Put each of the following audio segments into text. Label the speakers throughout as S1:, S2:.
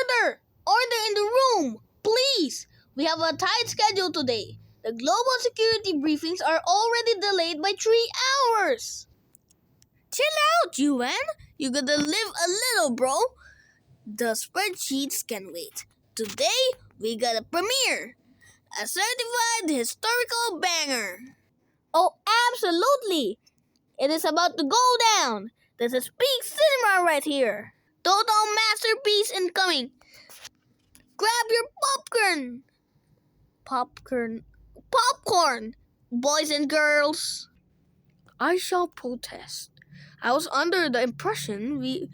S1: Order! Order in the room! Please! We have a tight schedule today. The global security briefings are already delayed by 3 hours. Chill out, UN. You gotta live a little, bro. The spreadsheets can wait. Today, we got a premiere. A certified historical banger. Oh, absolutely. It is about to go down. This is peak cinema right here. Total masterpiece incoming. Grab your popcorn. Popcorn, boys and girls. I shall protest. I was under the impression we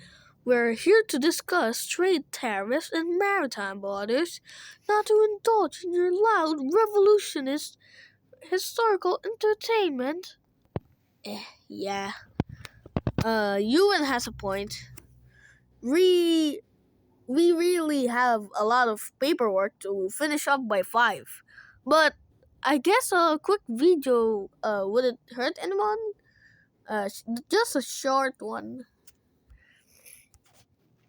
S1: were here to discuss trade tariffs and maritime borders, not to indulge in your loud revolutionist historical entertainment. Yeah. Ewan has a point. We really have a lot of paperwork to finish up by 5. But I guess a quick video wouldn't hurt anyone. Just a short one.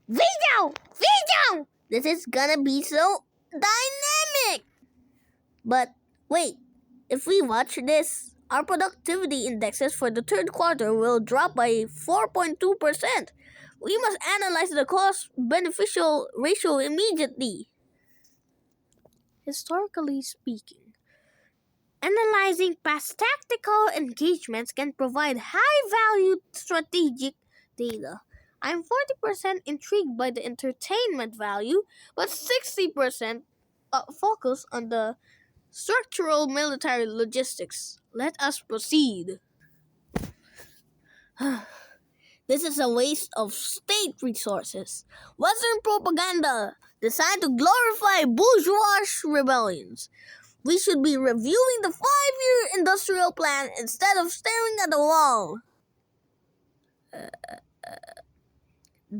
S1: Video! This is gonna be so dynamic! But wait, if we watch this, our productivity indexes for the third quarter will drop by 4.2%. We must analyze the cost-beneficial ratio immediately. Historically speaking, analyzing past tactical engagements can provide high-value strategic data. I'm 40% intrigued by the entertainment value, but 60% focus on the structural military logistics. Let us proceed. This is a waste of state resources. Western propaganda designed to glorify bourgeois rebellions. We should be reviewing the 5-year industrial plan instead of staring at the wall.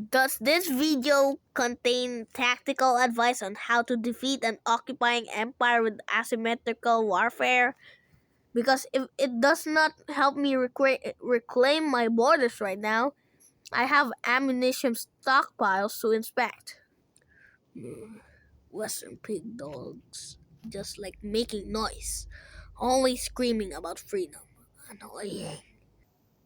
S1: Does this video contain tactical advice on how to defeat an occupying empire with asymmetrical warfare? Because if it does not help me reclaim my borders right now, I have ammunition stockpiles to inspect. Western pig dogs, just like making noise, always screaming about freedom. Annoying.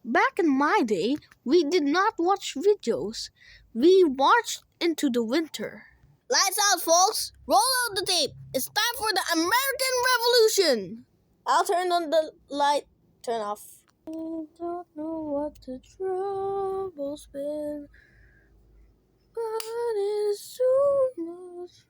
S1: Back in my day, we did not watch videos. We marched into the winter. Lights out, folks! Roll out the tape! It's time for the American Revolution! I'll turn on the light. Turn off. I don't know what the trouble's been, but it's too much.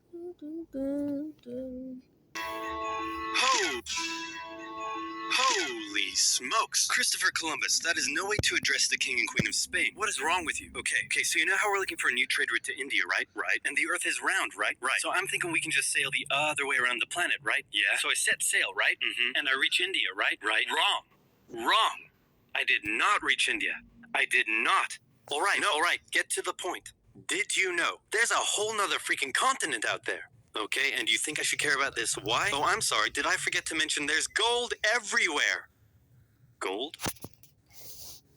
S2: Holy smokes! Christopher Columbus, that is no way to address the King and Queen of Spain. What is wrong with you? Okay, so you know how we're looking for a new trade route to India, right? Right. And the Earth is round, right? Right. So I'm thinking we can just sail the other way around the planet, right? Yeah. So I set sail, right? Mm-hmm. And I reach India, right? Right. Wrong. I did not reach India. I did not. All right, get to the point. Did you know there's a whole nother freaking continent out there? Okay, and you think I should care about this? Why? Oh, I'm sorry. Did I forget to mention there's gold everywhere? Gold?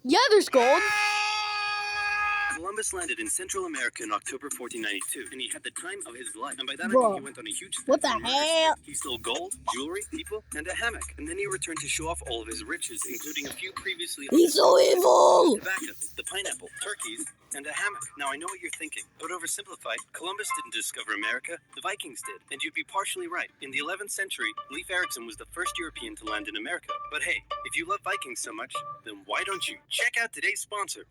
S1: Yeah, there's gold.
S2: Columbus landed in Central America in October 1492, and he had the time of his life. And by that I
S1: Bro,
S2: mean he went on a huge...
S1: What the hell?
S2: He stole gold, jewelry, people, and a hammock. And then he returned to show off all of his riches, including a few previously...
S1: He's so evil!
S2: Tobacco, the pineapple, turkeys, and a hammock. Now I know what you're thinking, but oversimplified, Columbus didn't discover America, the Vikings did. And you'd be partially right. In the 11th century, Leif Erikson was the first European to land in America. But hey, if you love Vikings so much, then why don't you check out today's sponsor?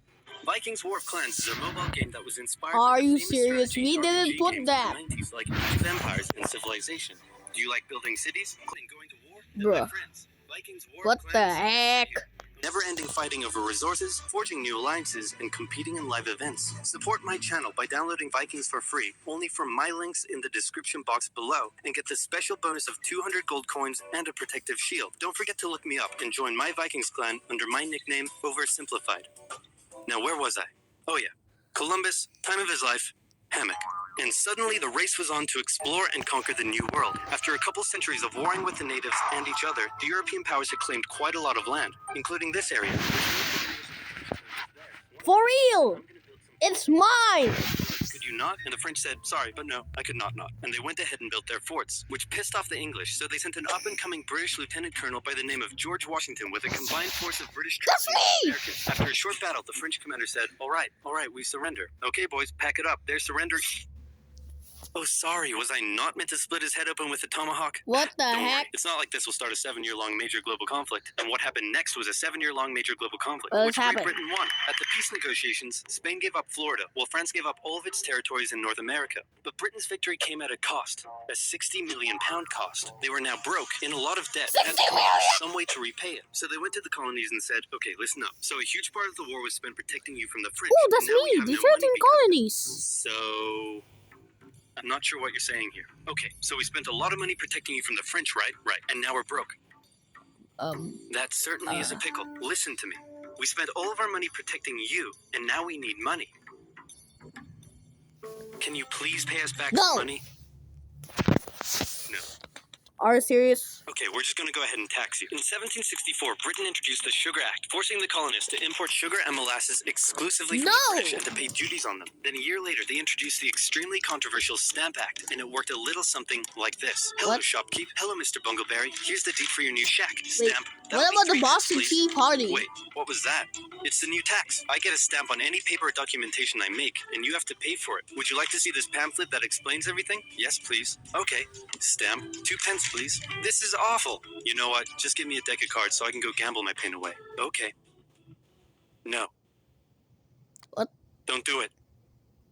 S2: Vikings War of Clans is a mobile game that was inspired by
S1: Are
S2: the
S1: you
S2: famous
S1: serious?
S2: strategy
S1: We didn't
S2: RPG
S1: put
S2: games
S1: that.
S2: of the 90s like Age of Empires and Civilization. Do you like building cities and going to war? Then my
S1: Bruh.
S2: friends, Vikings War
S1: What
S2: of
S1: the
S2: Clans is
S1: heck?
S2: here. Never-ending fighting over resources, forging new alliances, and competing in live events. Support my channel by downloading Vikings for free, only from my links in the description box below, and get the special bonus of 200 gold coins and a protective shield. Don't forget to look me up and join my Vikings clan under my nickname, Oversimplified. Now, where was I? Oh yeah, Columbus, time of his life, hammock. And suddenly the race was on to explore and conquer the New World. After a couple centuries of warring with the natives and each other, the European powers had claimed quite a lot of land, including this area.
S1: For real! It's mine!
S2: Could you not? And the French said, sorry, but no, I could not. And they went ahead and built their forts, which pissed off the English, so they sent an up-and-coming British lieutenant colonel by the name of George Washington with a combined force of British troops and Americans. After a short battle, the French commander said, all right, we surrender. Okay, boys, pack it up. There's surrender. Oh, sorry, was I not meant to split his head open with a tomahawk?
S1: What the
S2: Don't
S1: heck?
S2: worry. It's not like this will start a 7-year-long major global conflict. And what happened next was a 7-year-long major global conflict,
S1: What
S2: which
S1: happened?
S2: Great Britain won. At the peace negotiations, Spain gave up Florida, while France gave up all of its territories in North America. But Britain's victory came at a cost, a £60 million cost. They were now broke, in a lot of debt, and had to come up with some way to repay it. So they went to the colonies and said, okay, listen up. So a huge part of the war was spent protecting you from the French.
S1: Oh, that's
S2: and now we
S1: me.
S2: have no
S1: Defending
S2: money because-
S1: colonies.
S2: So... I'm not sure what you're saying here. Okay, so we spent a lot of money protecting you from the French, right? Right. And now we're broke. That certainly is a pickle. Listen to me. We spent all of our money protecting you, and now we need money. Can you please pay us back some money? No.
S1: Are you serious?
S2: Okay, we're just going to go ahead and tax you. In 1764, Britain introduced the Sugar Act, forcing the colonists to import sugar and molasses exclusively from the British and to pay duties on them. Then a year later, they introduced the extremely controversial Stamp Act, and it worked a little something like this. Hello,
S1: What?
S2: shopkeep. Hello, Mr. Bungleberry. Here's the deed for your new shack. Stamp.
S1: What about the Boston
S2: please?
S1: Tea Party?
S2: Wait, what was that? It's the new tax. I get a stamp on any paper or documentation I make, and you have to pay for it. Would you like to see this pamphlet that explains everything? Yes, please. Okay. Stamp. 2 pence, please. This is awful. You know what? Just give me a deck of cards so I can go gamble my pain away. Okay. No.
S1: What?
S2: Don't do it.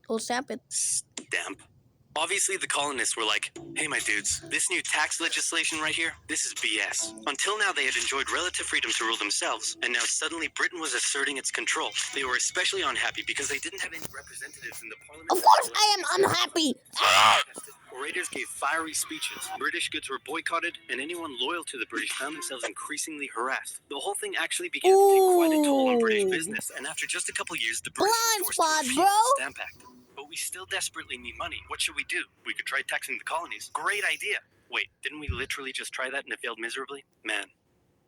S1: We'll stamp it.
S2: Stamp. Obviously, the colonists were like, hey, my dudes, this new tax legislation right here, this is BS. Until now, they had enjoyed relative freedom to rule themselves, and now suddenly Britain was asserting its control. They were especially unhappy because they didn't have any representatives in the parliament.
S1: Of course I am unhappy.
S2: Orators gave fiery speeches. British goods were boycotted, and anyone loyal to the British found themselves increasingly harassed. The whole thing actually began to take quite a toll on British business, and after just a couple years, the British
S1: Blind
S2: were forced
S1: spot,
S2: to refuse
S1: bro.
S2: the Stamp Act. But we still desperately need money. What should we do? We could try taxing the colonies. Great idea. Wait, didn't we literally just try that and it failed miserably? Man,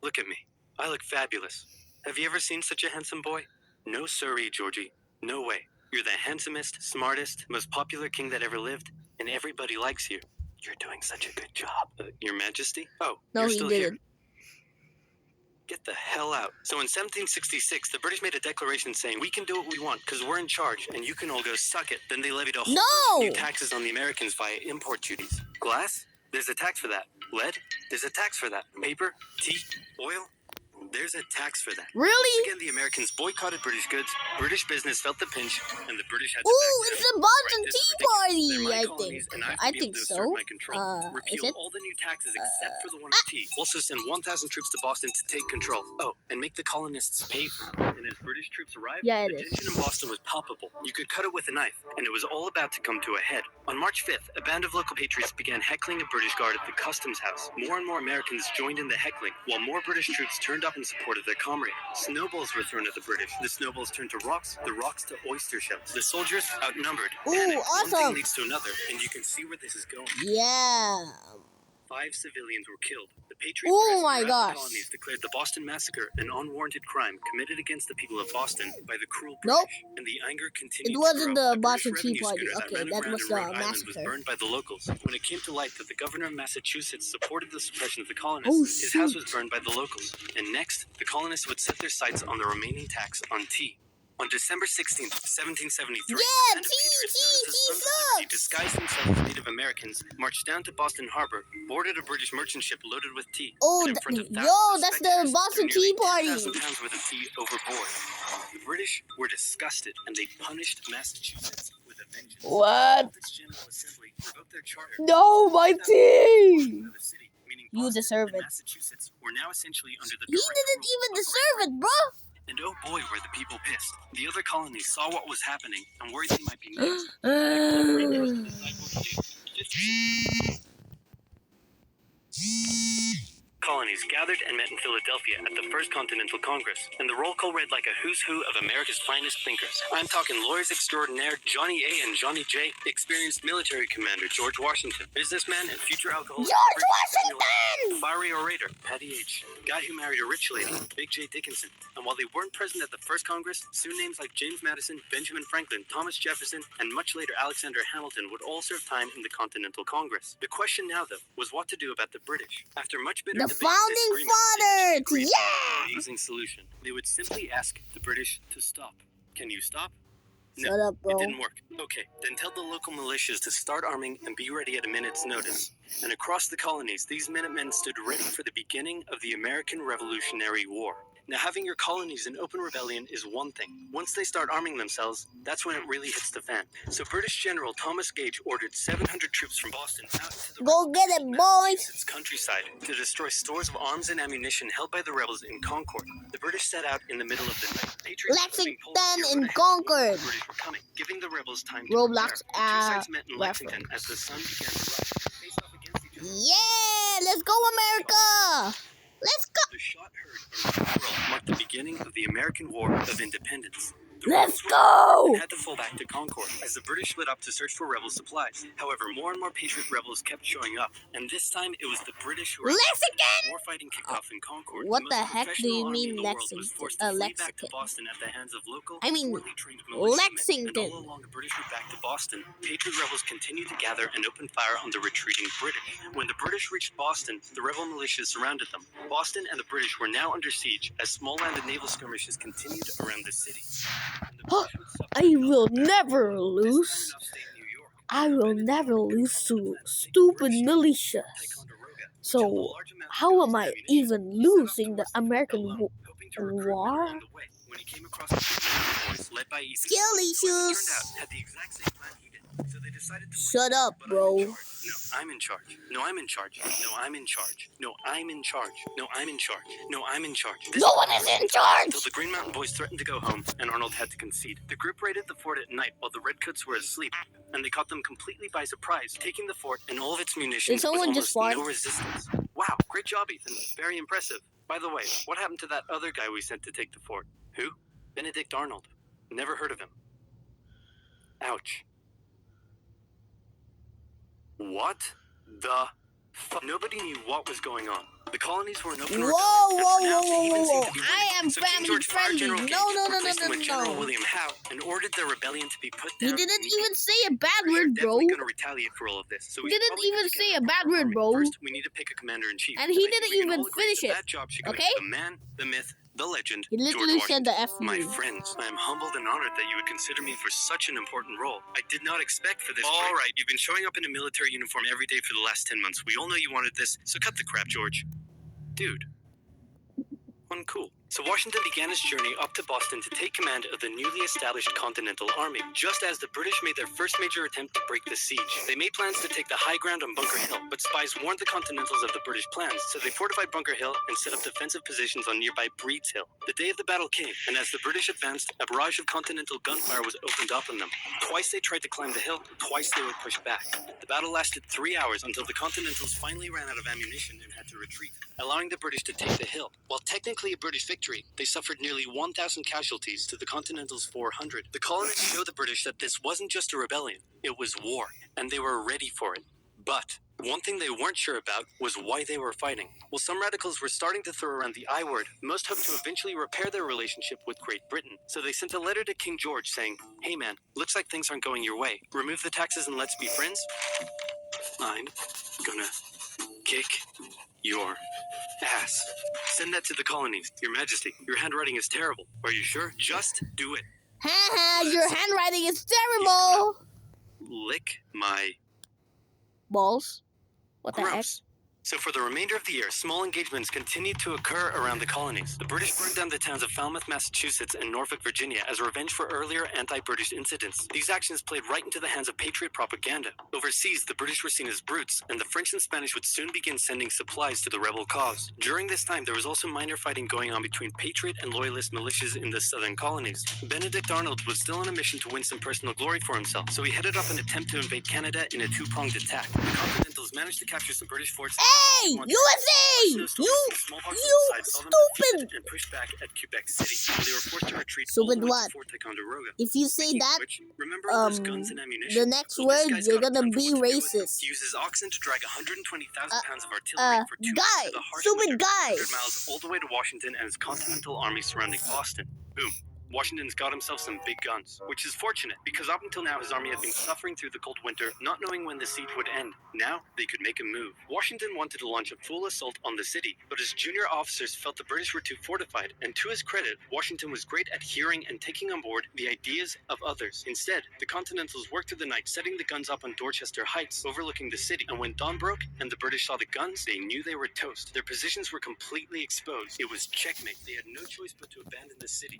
S2: look at me. I look fabulous. Have you ever seen such a handsome boy? No siree, Georgie. No way. You're the handsomest, smartest, most popular king that ever lived, and everybody likes you. You're doing such a good job. Your Majesty? Oh,
S1: No,
S2: you're
S1: he
S2: still
S1: didn't.
S2: here. Get the hell out. So in 1766, the British made a declaration saying, we can do what we want because we're in charge and you can all go suck it. Then they levied a whole bunch of new taxes on the Americans via import duties. Glass? There's a tax for that. Lead? There's a tax for that. Paper? Tea? Oil? There's a tax for that.
S1: Really?
S2: Once again, the Americans boycotted British goods, British business felt the pinch, and the British had to
S1: Ooh,
S2: back
S1: it's
S2: down.
S1: the Boston
S2: Right, this is
S1: Tea
S2: ridiculous.
S1: Party,
S2: They're my
S1: I
S2: colonies,
S1: think.
S2: and I have to
S1: I
S2: be
S1: think
S2: able to
S1: so.
S2: assert my control.
S1: Is
S2: Repeal
S1: it?
S2: all the new taxes except for the one of tea. Also send 1,000 troops to Boston to take control. Oh, and make the colonists pay for it. And as British troops arrived,
S1: Yeah, it
S2: the
S1: is.
S2: tension in Boston was palpable. You could cut it with a knife, and it was all about to come to a head. On March 5th, a band of local patriots began heckling a British guard at the customs house. More and more Americans joined in the heckling, while more British troops turned up in support of their comrade. Snowballs were thrown at the British. The snowballs turned to rocks, the rocks to oyster shells. The soldiers, outnumbered,
S1: Ooh,
S2: panicked. One
S1: awesome.
S2: thing leads to another, and you can see where this is going.
S1: Yeah.
S2: 5 civilians were killed. The Patriot
S1: Oh
S2: press
S1: my
S2: throughout
S1: gosh.
S2: the colonies declared the Boston Massacre an unwarranted crime committed against the people of Boston by the cruel
S1: Nope.
S2: British. And the anger continued
S1: It wasn't
S2: to grow.
S1: the
S2: A
S1: Boston
S2: British
S1: Tea
S2: revenue
S1: Party.
S2: schooner
S1: Okay,
S2: ran
S1: that
S2: aground
S1: was
S2: in
S1: the
S2: Rhode Island was
S1: massacre.
S2: burned by the locals. When it came to light that the governor of Massachusetts supported the suppression of the colonists,
S1: Oh,
S2: his house
S1: shoot.
S2: was burned by the locals. And next, the colonists would set their sights on the remaining tax on tea. On December 16th, 1773,
S1: Yeah,
S2: a band of
S1: tea,
S2: patriots
S1: tea,
S2: known as the
S1: tea
S2: Sons of Liberty,
S1: sucks.
S2: disguised themselves as Native Americans, marched down to Boston Harbor, boarded a British merchant ship loaded with tea.
S1: Oh,
S2: and in front of
S1: yo,
S2: thousands of
S1: that's the
S2: spectators,
S1: Boston
S2: threw nearly
S1: Tea Party.
S2: 10,000 pounds worth of tea overboard. The British were disgusted, and they punished Massachusetts with a vengeance.
S1: What?
S2: Its General Assembly revoked their charter.
S1: No, my
S2: 10,000
S1: tea.
S2: of the city, meaning
S1: You
S2: Boston
S1: deserve
S2: and
S1: it.
S2: Massachusetts were now essentially under the
S1: He
S2: direct
S1: didn't
S2: rule
S1: even
S2: of Great
S1: deserve
S2: Britain.
S1: it, bro.
S2: And oh boy, were the people pissed. The other colonies saw what was happening and worried they might be next. They chose to decide what to do. Colonies gathered and met in Philadelphia at the First Continental Congress, and the roll call read like a who's who of America's finest thinkers. I'm talking lawyers extraordinaire Johnny A. and Johnny J., experienced military commander George Washington, businessman and future alcoholic
S1: George Washington!
S2: fiery orator Patty H., guy who married a rich lady, Big J. Dickinson. And while they weren't present at the first Congress, soon names like James Madison, Benjamin Franklin, Thomas Jefferson, and much later Alexander Hamilton would all serve time in the Continental Congress. The question now, though, was what to do about the British. After much bitter
S1: The
S2: debate and
S1: founding
S2: disagreement,
S1: fathers!
S2: they agreed on
S1: Yeah!
S2: an amazing solution. They would simply ask the British to stop. Can you stop? No,
S1: Shut up, bro.
S2: it didn't work. Okay, then tell the local militias to start arming and be ready at a minute's notice. And across the colonies, these Minutemen stood ready for the beginning of the American Revolutionary War. Now, having your colonies in open rebellion is one thing. Once they start arming themselves, that's when it really hits the fan. So British General Thomas Gage ordered 700 troops from Boston out to the
S1: Go get it, boys!
S2: its countryside to destroy stores of arms and ammunition held by the rebels in Concord. The British set out in the middle of the night. Patriots were being told to
S1: Lexington
S2: steer
S1: and
S2: ahead.
S1: Concord.
S2: The British were coming, giving the rebels time to
S1: Roblox,
S2: prepare. The two sides met in
S1: reference.
S2: Lexington as the sun began to rise. They faced off against each other.
S1: Yeah! Let's go, America! Let's go!
S2: The shot heard around the world marked the beginning of the American War of Independence. The
S1: Let's
S2: rebels were
S1: go!
S2: had to fall back to Concord as the British split up to search for rebel supplies. However, more and more Patriot rebels kept showing up, and this time it was the British who were
S1: Lexington!
S2: more fighting kicked off in Concord.
S1: What
S2: the
S1: the
S2: most
S1: heck do
S2: professional
S1: you
S2: army
S1: mean
S2: in the world was
S1: Lexington?
S2: forced to flee back to
S1: Lexington.
S2: Boston at the hands of local,
S1: I mean,
S2: poorly trained militiamen.
S1: Lexington.
S2: And all along the British route back to Boston, Patriot rebels continued to gather and open fire on the retreating British. When the British reached Boston, the rebel militias surrounded them. Boston and the British were now under siege as small land and naval skirmishes continued around the city. And the British would suffer
S1: I will never lose. I will never lose to stupid militia. So, how am I even losing the American war? Skill issues. Shut up, bro.
S2: No, I'm in charge. No, I'm in charge. No, I'm in charge. No, I'm in charge. No, I'm in charge. No, I'm in charge.
S1: No one is in charge!
S2: Until the Green Mountain Boys threatened to go home, and Arnold had to concede. The group raided the fort at night while the Redcoats were asleep, and they caught them completely by surprise, taking the fort and all of its munitions
S1: Did someone
S2: with
S1: just
S2: almost
S1: fart?
S2: no resistance. Wow, great job, Ethan. Very impressive. By the way, what happened to that other guy we sent to take the fort? Who? Benedict Arnold. Never heard of him. Ouch. What the fuck? Nobody knew what was going on. The colonies were in open rebellion.
S1: I am
S2: So King
S1: family
S2: George fired
S1: friendly.
S2: General
S1: No,
S2: Gage,
S1: no, no,
S2: replaced him with
S1: no,
S2: General
S1: no.
S2: William Howe, and ordered the rebellion to be put
S1: He
S2: down.
S1: didn't even say a bad
S2: We're
S1: word, bro.
S2: definitely going to retaliate for all of this. So we
S1: He
S2: should
S1: didn't
S2: probably
S1: even
S2: put
S1: say
S2: together
S1: a bad
S2: proper
S1: word,
S2: army.
S1: bro.
S2: First, we need to pick a commander-in-chief.
S1: And he
S2: I think
S1: didn't
S2: we can
S1: even
S2: all agree
S1: finish
S2: that
S1: it.
S2: That job should go
S1: Okay?
S2: to the man, the myth, the legend,
S1: He
S2: George
S1: literally said the
S2: Washington.
S1: F
S2: My
S1: word.
S2: friends, I am humbled and honored that you would consider me for such an important role. I did not expect for this. All right, you've been showing up in a military uniform every day for the last 10 months. We all know you wanted this, so cut the crap, George. Dude. Uncool. So Washington began his journey up to Boston to take command of the newly established Continental Army, just as the British made their first major attempt to break the siege. They made plans to take the high ground on Bunker Hill, but spies warned the Continentals of the British plans, so they fortified Bunker Hill and set up defensive positions on nearby Breed's Hill. The day of the battle came, and as the British advanced, a barrage of Continental gunfire was opened up on them. Twice they tried to climb the hill, twice they were pushed back. The battle lasted 3 hours until the Continentals finally ran out of ammunition and had to retreat, allowing the British to take the hill. While technically a British victory, they suffered nearly 1,000 casualties to the Continentals' 400. The colonists showed the British that this wasn't just a rebellion, it was war, and they were ready for it. But one thing they weren't sure about was why they were fighting. While some radicals were starting to throw around the I word, most hoped to eventually repair their relationship with Great Britain. So they sent a letter to King George saying, "Hey man, looks like things aren't going your way. Remove the taxes and let's be friends? I'm gonna kick your ass. Send that to the colonies. Your Majesty, your handwriting is terrible. Are you sure? Just do it.
S1: Haha, your handwriting is terrible!
S2: Lick my
S1: Balls? What the heck?
S2: grubs. So for the remainder of the year, small engagements continued to occur around the colonies. The British burned down the towns of Falmouth, Massachusetts and Norfolk, Virginia as revenge for earlier anti-British incidents. These actions played right into the hands of Patriot propaganda. Overseas, the British were seen as brutes, and the French and Spanish would soon begin sending supplies to the rebel cause. During this time, there was also minor fighting going on between Patriot and Loyalist militias in the southern colonies. Benedict Arnold was still on a mission to win some personal glory for himself, so he headed up an attempt to invade Canada in a two-pronged attack. The Continentals managed to capture some British forts
S1: USA! USA! You stupid!
S2: And pushed back at Quebec City. They were forced to retreat
S1: Stupid
S2: all the way
S1: what?
S2: to Fort Ticonderoga.
S1: If you say that,
S2: Which, remember all those guns and ammunition?
S1: the next
S2: Well, this
S1: word,
S2: guy's
S1: you're
S2: got a
S1: gonna
S2: plan for
S1: be
S2: what to do with them.
S1: racist.
S2: He uses oxen to drag 120,000 pounds of artillery for 2 months
S1: Guy!
S2: to the harsh
S1: Stupid
S2: winter,
S1: guy!
S2: 100 miles all the way to Washington and his Continental Army surrounding Boston. Boom. Washington's got himself some big guns, which is fortunate because up until now his army had been suffering through the cold winter, not knowing when the siege would end. Now they could make a move. Washington wanted to launch a full assault on the city, but his junior officers felt the British were too fortified, and to his credit, Washington was great at hearing and taking on board the ideas of others. Instead, the Continentals worked through the night setting the guns up on Dorchester Heights, overlooking the city, and when dawn broke and the British saw the guns, they knew they were toast. Their positions were completely exposed. It was checkmate. They had no choice but to abandon the city.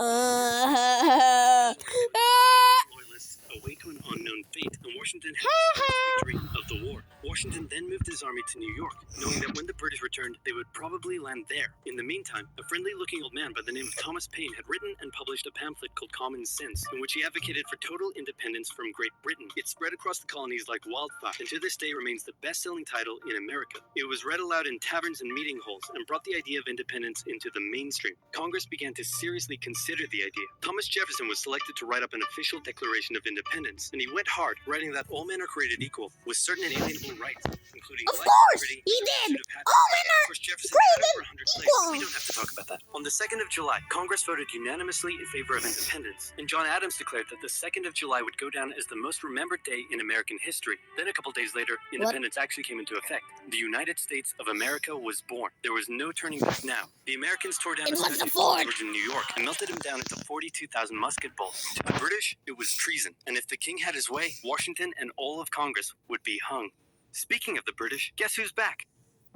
S2: Loyalists away to an unknown fate, and Washington had the first victory of the war. Washington then moved his army to New York, knowing that when the British returned, they would probably land there. In the meantime, a friendly-looking old man by the name of Thomas Paine had written and published a pamphlet called Common Sense, in which he advocated for total independence from Great Britain. It spread across the colonies like wildfire, and to this day remains the best-selling title in America. It was read aloud in taverns and meeting halls, and brought the idea of independence into the mainstream. Congress began to seriously consider the idea. Thomas Jefferson was selected to write up an official Declaration of Independence, and he went hard, writing that all men are created equal, with certain inalienable rights, including
S1: Of
S2: life,
S1: course,
S2: liberty,
S1: he
S2: and the
S1: did.
S2: pursuit of
S1: All
S2: happiness.
S1: men
S2: Of
S1: are
S2: course, Jefferson had
S1: created
S2: over 100 slaves,
S1: equal.
S2: but we don't have to talk about that. On the 2nd of July, Congress voted unanimously in favor of independence, and John Adams declared that the 2nd of July would go down as the most remembered day in American history. Then a couple days later, independence actually came into effect. The United States of America was born. There was no turning back now. The Americans tore down
S1: It
S2: a
S1: was
S2: statue
S1: the
S2: of
S1: Ford.
S2: George in New York and melted him down into 42,000 musket balls. To the British, it was treason, and if the king had his way, Washington and all of Congress would be hung. Speaking of the British, guess who's back?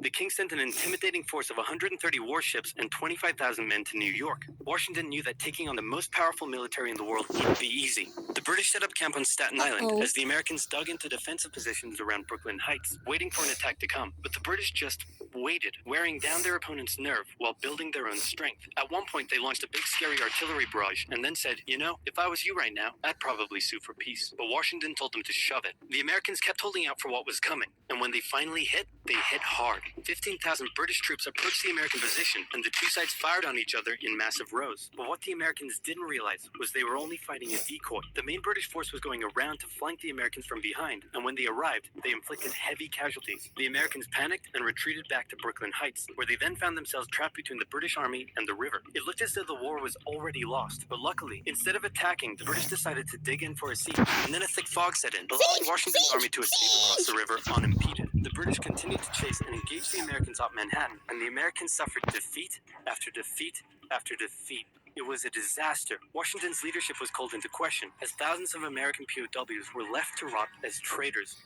S2: The king sent an intimidating force of 130 warships and 25,000 men to New York. Washington knew that taking on the most powerful military in the world wouldn't be easy. The British set up camp on Staten Island as the Americans dug into defensive positions around Brooklyn Heights, waiting for an attack to come. But the British just waited, wearing down their opponent's nerve while building their own strength. At one point, they launched a big scary artillery barrage and then said, you know, if I was you right now, I'd probably sue for peace. But Washington told them to shove it. The Americans kept holding out for what was coming, and when they finally hit, they hit hard. 15,000 British troops approached the American position, and the two sides fired on each other in massive rows. But what the Americans didn't realize was they were only fighting a decoy. The main British force was going around to flank the Americans from behind, and when they arrived, they inflicted heavy casualties. The Americans panicked and retreated back to Brooklyn Heights, where they then found themselves trapped between the British army and the river. It looked as though the war was already lost, but luckily, instead of attacking, the British decided to dig in for a siege, and then a thick fog set in, allowing Washington's army to escape across the river unimpeded. The British continued to chase and engage the Americans off Manhattan, and the Americans suffered defeat after defeat after defeat. It was a disaster. Washington's leadership was called into question, as thousands of American POWs were left to rot as traitors.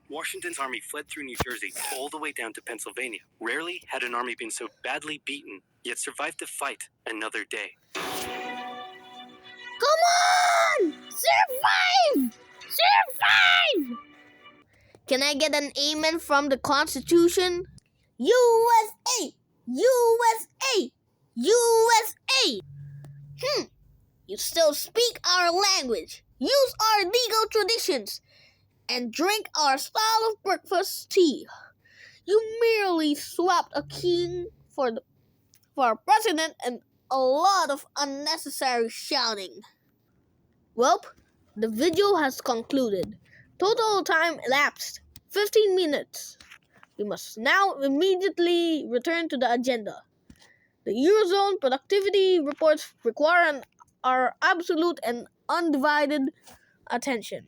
S2: Washington's army fled through New Jersey all the way down to Pennsylvania. Rarely had an army been so badly beaten, yet survived to fight another day.
S1: Come on! Survive! Survive! Can I get an amen from the Constitution? USA! USA! USA! You still speak our language, use our legal traditions, and drink our style of breakfast tea. You merely swapped a king for a president and a lot of unnecessary shouting. Well, the video has concluded. Total time elapsed 15 minutes. We must now immediately return to the agenda. The Eurozone productivity reports require our absolute and undivided attention.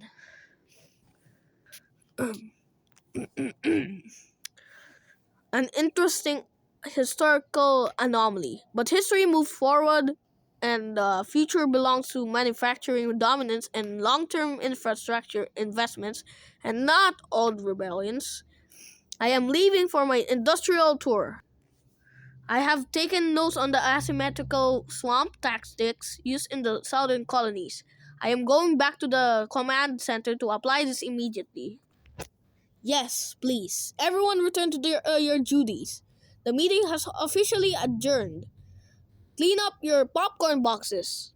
S1: An interesting historical anomaly. But history moved forward, and the future belongs to manufacturing dominance and long-term infrastructure investments, and not old rebellions. I am leaving for my industrial tour. I have taken notes on the asymmetrical swamp tactics used in the southern colonies. I am going back to the command center to apply this immediately. Yes, please. Everyone return to your duties. The meeting has officially adjourned. Clean up your popcorn boxes.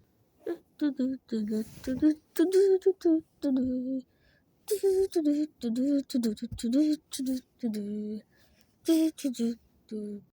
S1: Do, do, do, do.